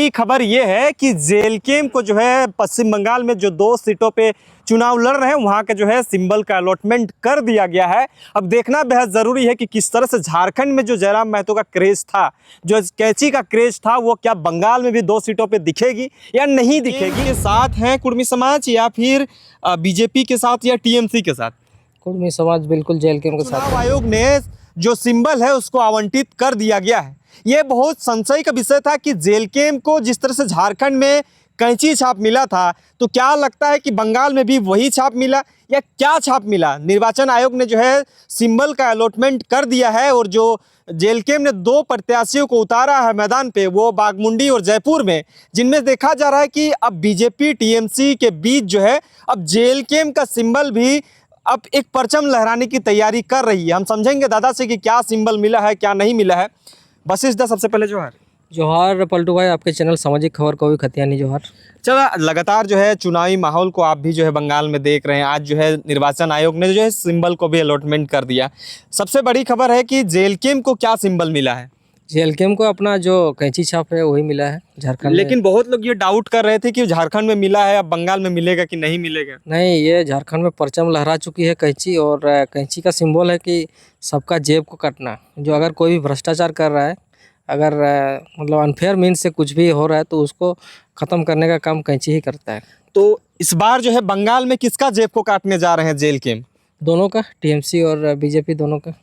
बड़ी खबर ये है कि जेएलकेएम को जो है पश्चिम बंगाल में जो 2 सीटों पे चुनाव लड़ रहे हैं वहाँ के जो है सिंबल का अलॉटमेंट कर दिया गया है। अब देखना बेहद ज़रूरी है कि किस तरह से झारखंड में जो जयराम महतो का क्रेज था, जो कैंची का क्रेज था, वो क्या बंगाल में भी 2 सीटों पे दिखेगी या नहीं दिखेगी। के साथ हैं कुर्मी समाज या फिर बीजेपी के साथ या टीएमसी के साथ? कुर्मी समाज बिल्कुल जेएलकेएम के साथ। चुनाव आयोग ने जो सिंबल है उसको आवंटित कर दिया गया है। ये बहुत संशय का विषय था कि जेएलकेएम को जिस तरह से झारखंड में कैंची छाप मिला था, तो क्या लगता है कि बंगाल में भी वही छाप मिला या क्या छाप मिला? निर्वाचन आयोग ने जो है सिंबल का अलॉटमेंट कर दिया है और जो जेएलकेएम ने 2 प्रत्याशियों को उतारा है मैदान पे, वो बाघमुंडी और जयपुर में, जिनमें देखा जा रहा है कि अब बीजेपी टीएमसी के बीच जो है अब जेएलकेएम का सिंबल भी अब एक परचम लहराने की तैयारी कर रही है। हम समझेंगे दादा से कि क्या सिंबल मिला है, क्या नहीं मिला है। वशिष्ठ दा, सबसे पहले जोहार। जोहार पलटू भाई, आपके चैनल सामाजिक खबर को भी खतियानी जोहार। चला, लगातार जो है चुनावी माहौल को आप भी जो है बंगाल में देख रहे हैं। आज जो है निर्वाचन आयोग ने जो है सिंबल को भी अलॉटमेंट कर दिया। सबसे बड़ी खबर है कि जेएलकेएम को क्या सिंबल मिला है? जेएलकेएम को अपना जो कैंची छाप है वही मिला है झारखंड में। लेकिन बहुत लोग ये डाउट कर रहे थे कि झारखंड में मिला है, अब बंगाल में मिलेगा कि नहीं मिलेगा। नहीं, ये झारखंड में परचम लहरा चुकी है कैंची, और कैंची का सिंबल है कि सबका जेब को काटना। जो अगर कोई भी भ्रष्टाचार कर रहा है, अगर मतलब अनफेयर मीन्स से कुछ भी हो रहा है, तो उसको ख़त्म करने का काम कैंची ही करता है। तो इस बार जो है बंगाल में किसका जेब को काटने जा रहे हैं जेएलकेएम? दोनों का, टीएमसी और बीजेपी दोनों का।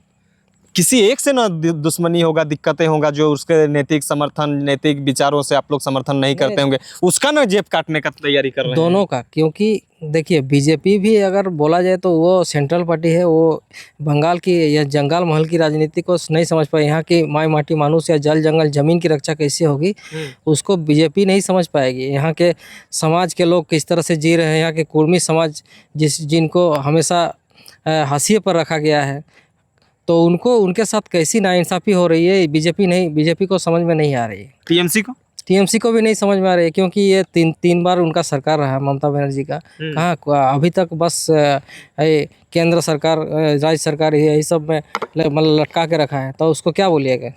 किसी एक से ना दुश्मनी होगा, दिक्कतें होगा, जो उसके नैतिक समर्थन, नैतिक विचारों से आप लोग समर्थन नहीं करते होंगे, उसका ना जेब काटने का तैयारी कर रहे हैं? दोनों का, क्योंकि देखिए बीजेपी भी अगर बोला जाए तो वो सेंट्रल पार्टी है। वो बंगाल की या जंगल महल की राजनीति को नहीं समझ पाए। यहाँ की माई माटी मानुस या जल जंगल जमीन की रक्षा कैसे होगी, उसको बीजेपी नहीं समझ पाएगी। यहाँ के समाज के लोग किस तरह से जी रहे हैं, यहाँ के कुर्मी समाज जिनको हमेशा हाशिए पर रखा गया है, तो उनको उनके साथ कैसी नाइंसाफ़ी हो रही है, बीजेपी को समझ में नहीं आ रही है। टीएमसी को भी नहीं समझ में आ रही है, क्योंकि ये तीन बार उनका सरकार रहा ममता बनर्जी का। कहाँ अभी तक बस केंद्र सरकार, राज्य सरकार यही सब में मतलब लटका के रखा है, तो उसको क्या बोलिएगा।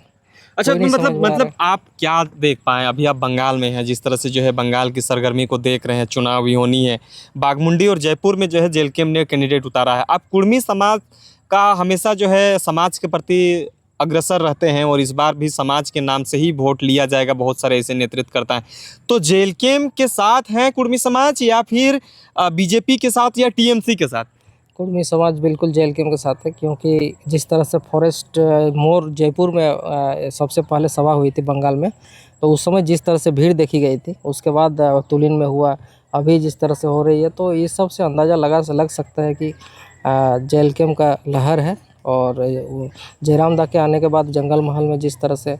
अच्छा, मतलब आप क्या देख पाए? अभी आप बंगाल में हैं, जिस तरह से जो है बंगाल की सरगर्मी को देख रहे हैं, चुनाव भी होनी है, बाघमुंडी और जयपुर में जो है जेएलकेएम ने कैंडिडेट उतारा है। आप कुर्मी समाज का हमेशा जो है समाज के प्रति अग्रसर रहते हैं और इस बार भी समाज के नाम से ही वोट लिया जाएगा, बहुत सारे ऐसे नेतृत्व करता है। तो जेएलकेएम के साथ हैं कुर्मी समाज या फिर बीजेपी के साथ या टीएमसी के साथ? कुर्मी समाज बिल्कुल जेएलकेएम के साथ है, क्योंकि जिस तरह से फॉरेस्ट मोर जयपुर में सबसे पहले सभा हुई थी बंगाल में, तो उस समय जिस तरह से भीड़ देखी गई थी, उसके बाद तुलिन में हुआ, अभी जिस तरह से हो रही है, तो इस सब से अंदाज़ा लग सकता है कि जेएलकेएम का लहर है। और जयराम दा के आने के बाद जंगल महल में जिस तरह से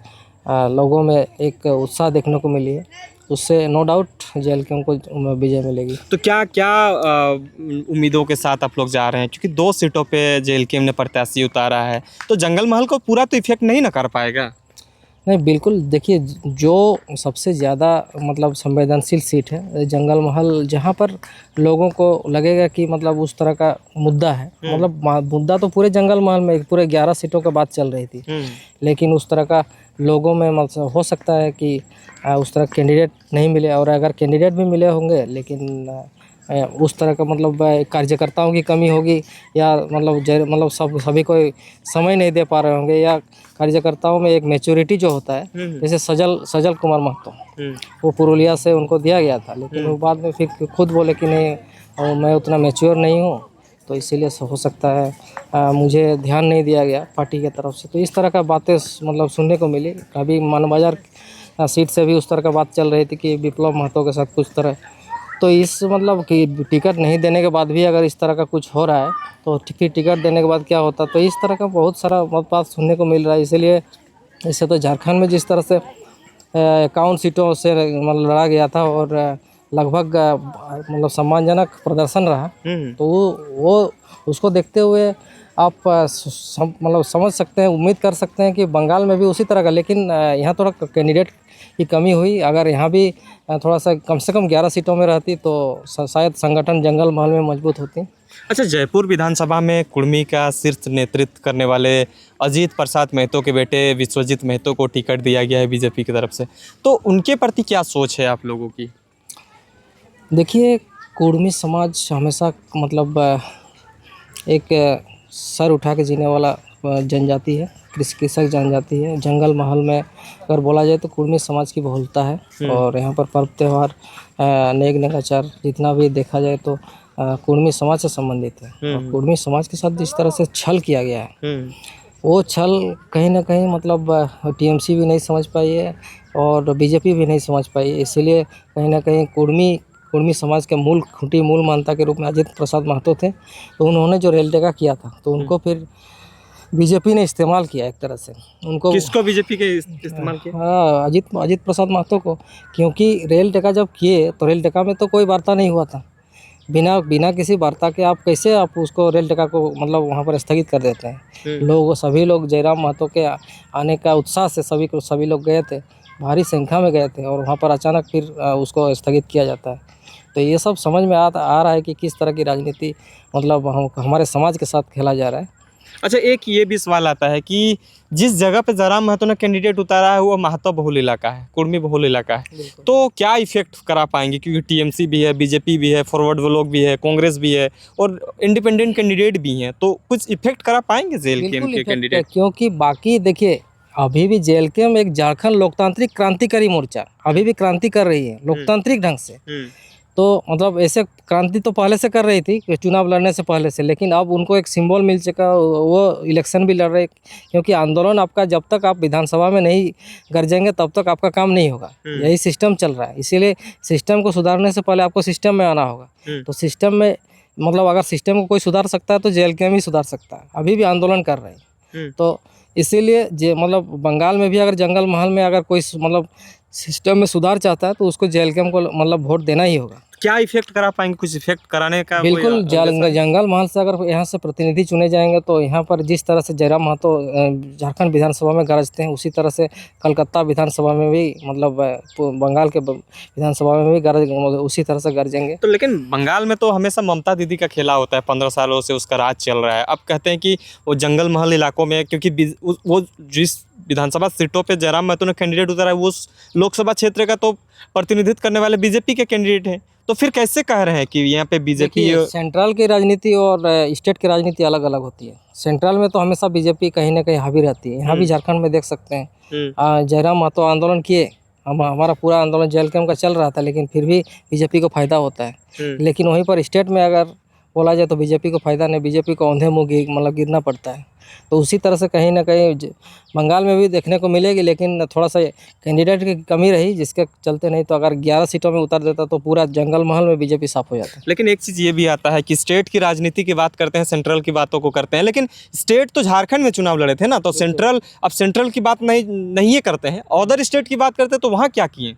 लोगों में एक उत्साह देखने को मिली है, उससे नो डाउट जेएलकेएम को विजय मिलेगी। तो क्या क्या उम्मीदों के साथ आप लोग जा रहे हैं? क्योंकि 2 सीटों पे जेएलकेएम ने प्रत्याशी उतारा है, तो जंगल महल को पूरा तो इफेक्ट नहीं ना कर पाएगा? नहीं, बिल्कुल। देखिए, जो सबसे ज़्यादा मतलब संवेदनशील सीट है जंगल महल, जहाँ पर लोगों को लगेगा कि मतलब उस तरह का मुद्दा है, मतलब मुद्दा तो पूरे जंगल महल में पूरे 11 सीटों का बात चल रही थी, लेकिन उस तरह का लोगों में मतलब हो सकता है कि उस तरह कैंडिडेट नहीं मिले, और अगर कैंडिडेट भी मिले होंगे लेकिन उस तरह का मतलब कार्यकर्ताओं की कमी होगी, या मतलब सभी को समय नहीं दे पा रहे होंगे, या कार्यकर्ताओं में एक मैच्योरिटी जो होता है, जैसे सजल कुमार महतो, वो पुरुलिया से उनको दिया गया था, लेकिन वो बाद में फिर खुद बोले कि नहीं, मैं उतना मैच्योर नहीं हूँ, तो इसीलिए हो सकता है मुझे ध्यान नहीं दिया गया पार्टी की तरफ से। तो इस तरह का बातें मतलब सुनने को मिली। अभी मानबाजार सीट से भी उस तरह का बात चल रही थी कि विप्लव महतो के साथ कुछ तरह, तो इस मतलब कि टिकट नहीं देने के बाद भी अगर इस तरह का कुछ हो रहा है, तो फिर टिकट देने के बाद क्या होता, तो इस तरह का बहुत सारा बात सुनने को मिल रहा है। इसीलिए इससे तो झारखंड में जिस तरह से 51 सीटों से मतलब लड़ा गया था और लगभग मतलब सम्मानजनक प्रदर्शन रहा, तो वो उसको देखते हुए आप मतलब समझ सकते हैं, उम्मीद कर सकते हैं कि बंगाल में भी उसी तरह का, लेकिन यहाँ थोड़ा कैंडिडेट की कमी हुई। अगर यहाँ भी थोड़ा सा कम से कम 11 सीटों में रहती, तो शायद संगठन जंगल महल में मजबूत होती। अच्छा, जयपुर विधानसभा में कुर्मी का शीर्ष नेतृत्व करने वाले अजीत प्रसाद महतो के बेटे विश्वजीत महतो को टिकट दिया गया है बीजेपी की तरफ से, तो उनके प्रति क्या सोच है आप लोगों की? देखिए, कुर्मी समाज हमेशा मतलब एक सर उठा के जीने वाला जनजाति है, कृषक जनजाति है। जंगल महल में अगर बोला जाए तो कुर्मी समाज की बहुलता है और यहाँ पर पर्व त्यौहार नेक नगाचार जितना भी देखा जाए तो कुर्मी समाज से संबंधित है। और कुर्मी समाज के साथ जिस तरह से छल किया गया है, वो छल कहीं ना कहीं मतलब टीएमसी भी नहीं समझ पाई है और बीजेपी भी नहीं समझ पाई है। इसीलिए कहीं ना कहीं कुर्मी समाज के मूल खूंटी मूल मानता के रूप में अजीत प्रसाद महतो थे, तो उन्होंने जो रेल टेका किया था तो उनको फिर बीजेपी ने इस्तेमाल किया एक तरह से उनको। किसको बीजेपी के इस्तेमाल किया? हाँ, अजीत प्रसाद महतो को, क्योंकि रेल टेका जब किए तो रेल टेका में तो कोई वार्ता नहीं हुआ था। बिना किसी वार्ता के आप कैसे आप उसको रेल टेका को मतलब वहाँ पर स्थगित कर देते हैं। सभी लोग जयराम महतो के आने का उत्साह से सभी लोग गए थे, भारी संख्या में गए थे और वहाँ पर अचानक फिर उसको स्थगित किया जाता है। तो ये सब समझ में आ रहा है कि किस तरह की राजनीति मतलब हमारे समाज के साथ खेला जा रहा है। अच्छा, एक ये भी सवाल आता है कि जिस जगह पे जयराम महतो ने कैंडिडेट उतारा है वो महतो बहुल इलाका है, कुर्मी बहुल इलाका है, तो क्या इफेक्ट करा पाएंगे? क्योंकि टीएमसी भी है, बीजेपी भी है, फॉरवर्ड ब्लॉक भी है, कांग्रेस भी है और इंडिपेंडेंट कैंडिडेट भी हैं, तो कुछ इफेक्ट करा पाएंगे जेएलकेएम के कैंडिडेट? क्योंकि बाकी देखिए, अभी भी जेएलकेएम एक झारखंड लोकतांत्रिक क्रांतिकारी मोर्चा अभी भी क्रांति कर रही है लोकतांत्रिक ढंग से। तो मतलब ऐसे क्रांति तो पहले से कर रही थी चुनाव लड़ने से पहले से, लेकिन अब उनको एक सिंबल मिल चुका, वो इलेक्शन भी लड़ रहे, क्योंकि आंदोलन आपका जब तक आप विधानसभा में नहीं गरजेंगे तब तक आपका काम नहीं होगा। यही सिस्टम चल रहा है, इसीलिए सिस्टम को सुधारने से पहले आपको सिस्टम में आना होगा। तो सिस्टम में मतलब अगर सिस्टम को कोई सुधार सकता है तो जेएलकेएम ही सुधार सकता है। अभी भी आंदोलन कर रहे हैं, तो इसीलिए मतलब बंगाल में भी अगर जंगल महल में अगर कोई मतलब सिस्टम में सुधार चाहता है तो उसको जेएलकेएम को मतलब वोट देना ही होगा। क्या इफेक्ट करा पाएंगे? कुछ इफेक्ट कराने का बिल्कुल। जंगल महल से अगर यहाँ से प्रतिनिधि चुने जाएंगे तो यहाँ पर जिस तरह से जयराम महतो झारखंड विधानसभा में गरजते हैं, उसी तरह से कलकत्ता विधानसभा में भी मतलब बंगाल के विधानसभा में भी उसी तरह से गरजेंगे। तो लेकिन बंगाल में तो हमेशा ममता दीदी का खेला होता है, 15 सालों से उसका राज चल रहा है। अब कहते हैं कि वो जंगल महल इलाकों में, क्योंकि वो जिस विधानसभा सीटों पे जयराम महतो ने कैंडिडेट उतारा है उस लोकसभा क्षेत्र का तो प्रतिनिधित्व करने वाले बीजेपी के कैंडिडेट हैं, तो फिर कैसे कह रहे हैं कि यहाँ पे बीजेपी? सेंट्रल की राजनीति और स्टेट की राजनीति अलग अलग होती है। सेंट्रल में तो हमेशा बीजेपी कहीं ना कहीं हावी रहती है। यहाँ भी झारखंड में देख सकते हैं जयराम महतो आंदोलन किए, हमारा पूरा आंदोलन जेएलकेएम का चल रहा था, लेकिन फिर भी बीजेपी को फायदा होता है। लेकिन वहीं पर स्टेट में अगर बोला जाए तो बीजेपी को फायदा नहीं, बीजेपी को औंधे मुँह मतलब गिरना पड़ता है। तो उसी तरह से कहीं ना कहीं बंगाल में भी देखने को मिलेगी, लेकिन थोड़ा सा कैंडिडेट की कमी रही, जिसके चलते नहीं तो अगर 11 सीटों में उतर देता तो पूरा जंगल महल में बीजेपी साफ हो जाता। लेकिन एक चीज़ ये भी आता है कि स्टेट की राजनीति की बात करते हैं, सेंट्रल की बातों को करते हैं, लेकिन स्टेट तो झारखंड में चुनाव लड़े थे ना, तो सेंट्रल की बात नहीं ये करते हैं, अदर स्टेट की बात करते हैं, तो वहाँ क्या किए?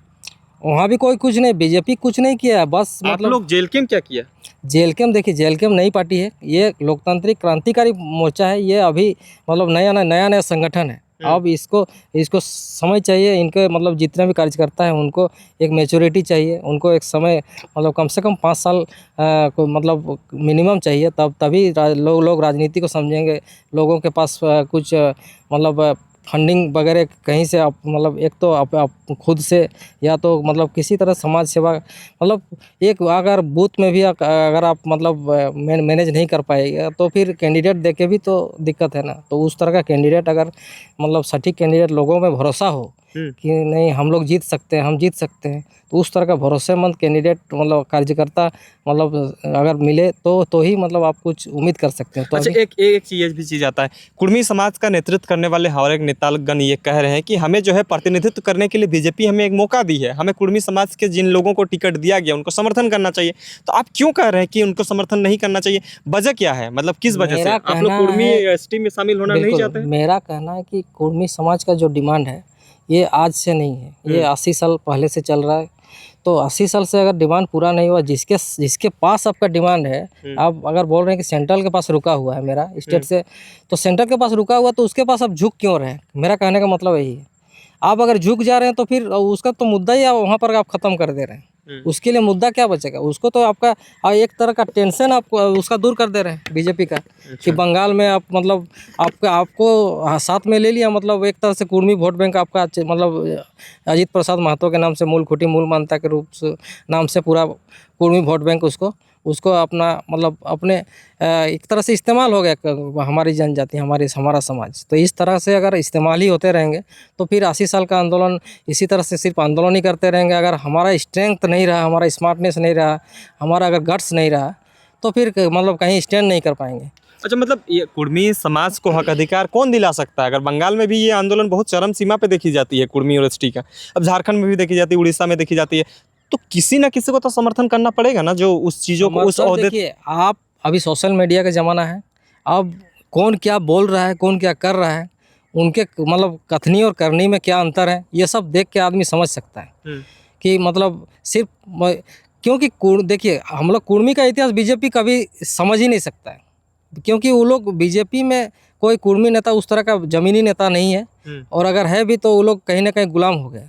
वहाँ भी कोई कुछ नहीं, बीजेपी कुछ नहीं किया है, बस मतलब लोग जेएलकेएम क्या किया? जेएलकेएम देखिए, जेएलकेएम नई पार्टी है, ये लोकतांत्रिक क्रांतिकारी मोर्चा है, ये अभी मतलब नया संगठन है। अब इसको समय चाहिए, इनके मतलब जितने भी कार्यकर्ता हैं उनको एक मैच्योरिटी चाहिए, उनको एक समय मतलब कम से कम 5 साल को मतलब मिनिमम चाहिए, तभी लोग राजनीति को समझेंगे। लोगों के पास कुछ मतलब फंडिंग वगैरह कहीं से आप मतलब एक तो आप खुद से या तो मतलब किसी तरह समाज सेवा मतलब एक अगर बूथ में भी अगर आप मतलब मैनेज नहीं कर पाएगा तो फिर कैंडिडेट देके भी तो दिक्कत है ना। तो उस तरह का कैंडिडेट अगर मतलब सटीक कैंडिडेट लोगों में भरोसा हो कि नहीं हम लोग जीत सकते हैं, हम जीत सकते हैं, तो उस तरह का भरोसेमंद कैंडिडेट मतलब कार्यकर्ता मतलब अगर मिले तो ही मतलब आप कुछ उम्मीद कर सकते हैं। तो अच्छा, एक चीज़ आता है, कुर्मी समाज का नेतृत्व करने वाले हर एक नेतागण ये कह रहे हैं कि हमें जो है प्रतिनिधित्व करने के लिए बीजेपी हमें एक मौका दी है, हमें कुर्मी समाज के जिन लोगों को टिकट दिया गया उनको समर्थन करना चाहिए। तो आप क्यों कह रहे हैं कि उनको समर्थन नहीं करना चाहिए? वजह क्या है? मतलब किस वजह से आप लोग कुर्मी एसटी में शामिल होना नहीं चाहते? मेरा कहना है कि कुर्मी समाज का जो डिमांड है ये आज से नहीं है, ये 80 साल पहले से चल रहा है। तो 80 साल से अगर डिमांड पूरा नहीं हुआ, जिसके पास आपका डिमांड है, आप अगर बोल रहे हैं कि सेंट्रल के पास रुका हुआ है मेरा स्टेट से, तो सेंट्रल के पास रुका हुआ तो उसके पास आप झुक क्यों रहे? मेरा कहने का मतलब यही है। आप अगर झुक जा रहे हैं तो फिर उसका तो मुद्दा ही वहाँ पर आप ख़त्म कर दे रहे हैं। उसके लिए मुद्दा क्या बचेगा? उसको तो आपका एक तरह का टेंशन आप उसका दूर कर दे रहे हैं बीजेपी का, कि बंगाल में आप मतलब आपको साथ में ले लिया, मतलब एक तरह से कुर्मी वोट बैंक आपका मतलब अजीत प्रसाद महतो के नाम से मूल खुटी मूल मानता के रूप से नाम से पूरा कुर्मी वोट बैंक उसको अपना मतलब अपने एक तरह से इस्तेमाल हो गया हमारी जनजाति, हमारा समाज। तो इस तरह से अगर इस्तेमाल ही होते रहेंगे तो फिर 80 साल का आंदोलन इसी तरह से सिर्फ आंदोलन ही करते रहेंगे। अगर हमारा स्ट्रेंथ नहीं रहा, हमारा स्मार्टनेस नहीं रहा, हमारा अगर गट्स नहीं रहा, तो फिर मतलब कहीं स्टैंड नहीं कर पाएंगे। अच्छा, मतलब ये कुर्मी समाज को हक अधिकार कौन दिला सकता है? अगर बंगाल में भी ये आंदोलन बहुत चरम सीमा पे देखी जाती है कुर्मी और एसटी का, अब झारखंड में भी देखी जाती है, उड़ीसा में देखी जाती है, तो किसी ना किसी को तो समर्थन करना पड़ेगा ना, जो उस चीज़ों को उस ओहदे। देखिए, आप अभी सोशल मीडिया का ज़माना है, अब कौन क्या बोल रहा है, कौन क्या कर रहा है, उनके मतलब कथनी और करनी में क्या अंतर है, ये सब देख के आदमी समझ सकता है कि मतलब सिर्फ क्योंकि देखिए, हम लोग कुर्मी का इतिहास बीजेपी कभी समझ ही नहीं सकता है, क्योंकि वो लोग बीजेपी में कोई कुर्मी नेता उस तरह का ज़मीनी नेता नहीं है, और अगर है भी तो वो लोग कहीं ना कहीं गुलाम हो गए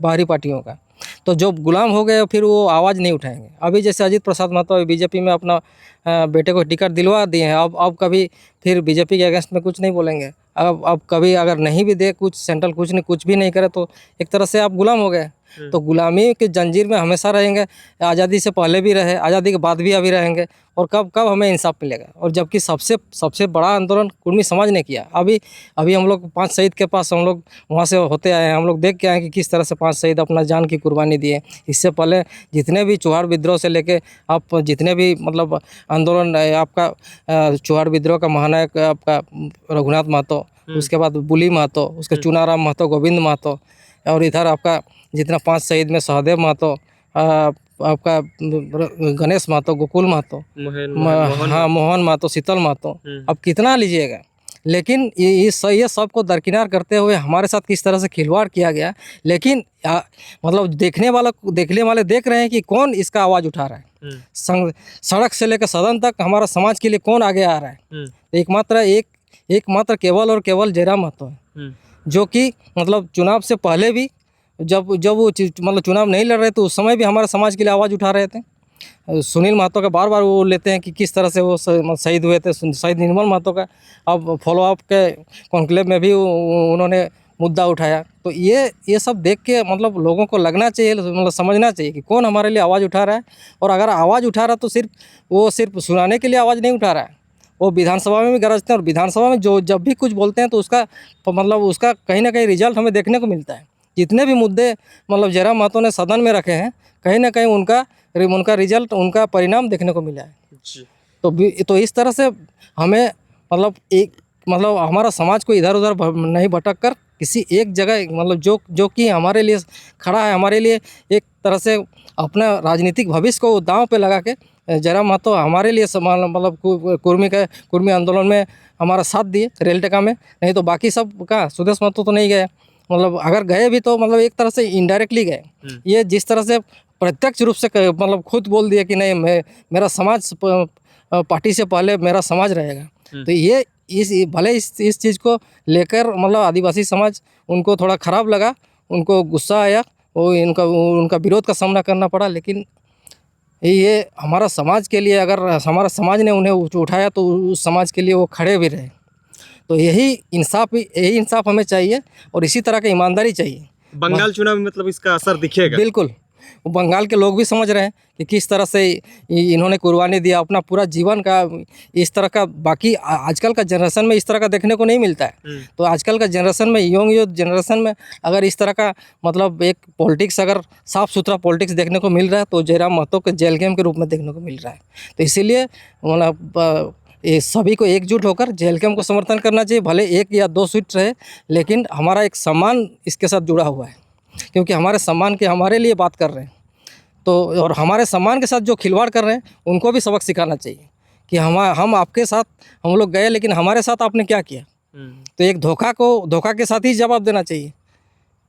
बाहरी पार्टियों का। तो जो गुलाम हो गए फिर वो आवाज़ नहीं उठाएंगे। अभी जैसे अजीत प्रसाद महतो बीजेपी में अपना बेटे को टिकट दिलवा दिए हैं, अब कभी फिर बीजेपी के अगेंस्ट में कुछ नहीं बोलेंगे। अब कभी अगर नहीं भी दे कुछ, सेंट्रल कुछ भी नहीं करे, तो एक तरह से आप गुलाम हो गए। तो गुलामी के जंजीर में हमेशा रहेंगे, आज़ादी से पहले भी रहे, आज़ादी के बाद भी अभी रहेंगे, और कब हमें इंसाफ मिलेगा? और जबकि सबसे बड़ा आंदोलन कुर्मी समाज ने किया। अभी हम लोग 5 शहीद के पास हम लोग वहाँ से होते आए हैं, हम लोग देख के आए कि किस तरह से 5 शहीद अपना जान की कुर्बानी दिए। इससे पहले जितने भी चुहार विद्रोह से लेके आप जितने भी मतलब आंदोलन आपका चुहार विद्रोह का महानायक आपका रघुनाथ महतो, उसके बाद बुली महतो, उसके चुनाराम महतो, गोविंद महतो, और इधर आपका जितना 5 शहीद में सहदेव महतो, आपका गणेश महतो, गोकुल महतो, हाँ मोहन महतो, शीतल महतो, अब कितना लीजिएगा। लेकिन ये सब को दरकिनार करते हुए हमारे साथ किस तरह से खिलवाड़ किया गया। लेकिन मतलब देखने वाले देख रहे हैं कि कौन इसका आवाज़ उठा रहा है। सड़क से लेकर सदन तक हमारा समाज के लिए कौन आगे आ रहा है? एकमात्र केवल और केवल जयराम महतो है, जो कि मतलब चुनाव से पहले भी जब वो मतलब चुनाव नहीं लड़ रहे तो उस समय भी हमारे समाज के लिए आवाज़ उठा रहे थे। सुनील महतो का बार वो लेते हैं कि किस तरह से वो शहीद हुए थे। शहीद निर्मल महतो का अब फॉलोअप के कॉन्क्लेव में भी उन्होंने मुद्दा उठाया। तो ये सब देख के मतलब लोगों को लगना चाहिए, मतलब समझना चाहिए कि कौन हमारे लिए आवाज़ उठा रहा है। और अगर आवाज़ उठा रहा है तो सिर्फ सुनाने के लिए आवाज़ नहीं उठा रहा है, वो विधानसभा में भी गरजते हैं, और विधानसभा में जब भी कुछ बोलते हैं तो उसका मतलब उसका कहीं ना कहीं रिजल्ट हमें देखने को मिलता है। जितने भी मुद्दे मतलब जयराम महतो ने सदन में रखे हैं, कहीं ना कहीं उनका रिजल्ट, उनका परिणाम देखने को मिला है। तो इस तरह से हमें मतलब हमारा समाज को इधर उधर नहीं भटक कर किसी एक जगह मतलब जो कि हमारे लिए खड़ा है, हमारे लिए एक तरह से अपना राजनीतिक भविष्य को दांव पे लगा के जयराम महतो हमारे लिए मतलब कुर्मी आंदोलन में हमारा साथ दिए रेल टेका में। नहीं तो बाकी सब का सुदेश महतो तो नहीं गए, मतलब अगर गए भी तो मतलब एक तरह से इनडायरेक्टली गए। ये जिस तरह से प्रत्यक्ष रूप से मतलब खुद बोल दिया कि नहीं मेरा समाज पार्टी से पहले मेरा समाज रहेगा। तो ये भले इस चीज़ को लेकर मतलब आदिवासी समाज उनको थोड़ा ख़राब लगा, उनको गुस्सा आया, वो उनका विरोध का सामना करना पड़ा। लेकिन ये हमारा समाज के लिए, अगर हमारा समाज ने उन्हें उठाया तो उस समाज के लिए वो खड़े भी रहे। तो यही इंसाफ हमें चाहिए, और इसी तरह की ईमानदारी चाहिए। बंगाल चुनाव में मतलब इसका असर दिखेगा। बिल्कुल, बंगाल के लोग भी समझ रहे हैं कि किस तरह से इन्होंने कुर्बानी दिया अपना पूरा जीवन का। इस तरह का बाकी आजकल का जनरेशन में इस तरह का देखने को नहीं मिलता है। तो आजकल का जनरेशन में, यंग जनरेशन में अगर इस तरह का मतलब एक पॉलिटिक्स, अगर साफ़ सुथरा पॉलिटिक्स देखने को मिल रहा है तो जयराम महतो के जेल गेम के रूप में देखने को मिल रहा है। तो इसीलिए मतलब ये सभी को एकजुट होकर जेल कैम्प को समर्थन करना चाहिए। भले 1 या 2 सीट रहे, लेकिन हमारा एक सम्मान इसके साथ जुड़ा हुआ है, क्योंकि हमारे सम्मान के हमारे लिए बात कर रहे हैं। तो और हमारे सम्मान के साथ जो खिलवाड़ कर रहे हैं उनको भी सबक सिखाना चाहिए कि हम आपके साथ हम लोग गए, लेकिन हमारे साथ आपने क्या किया। तो एक धोखा के साथ ही जवाब देना चाहिए।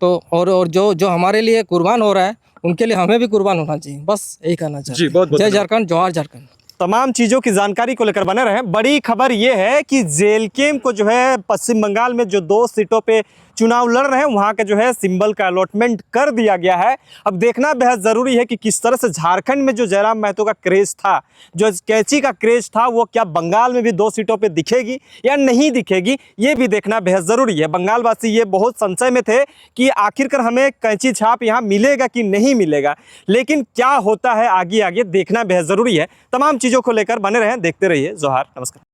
तो और जो हमारे लिए कुर्बान हो रहा है उनके लिए हमें भी कुर्बान होना चाहिए। बस यही कहना चाहिए। जी, बहुत जय झारखंड, जोहार झारखंड। तमाम चीज़ों की जानकारी को लेकर बने रहें। बड़ी खबर ये है कि जेलकेम को जो है पश्चिम बंगाल में जो 2 सीटों पे चुनाव लड़ रहे हैं वहाँ के जो है सिंबल का अलॉटमेंट कर दिया गया है। अब देखना बेहद ज़रूरी है कि किस तरह से झारखंड में जो जयराम महतो का क्रेज़ था, जो कैंची का क्रेज़ था, वो क्या बंगाल में भी 2 सीटों पे दिखेगी या नहीं दिखेगी, ये भी देखना बेहद ज़रूरी है। बंगाल वासी ये बहुत संशय में थे कि आखिरकार हमें कैंची छाप यहाँ मिलेगा कि नहीं मिलेगा, लेकिन क्या होता है आगे आगे देखना बेहद ज़रूरी है। तमाम चीज़ों को लेकर बने रहें, देखते रहिए जोहार, नमस्कार।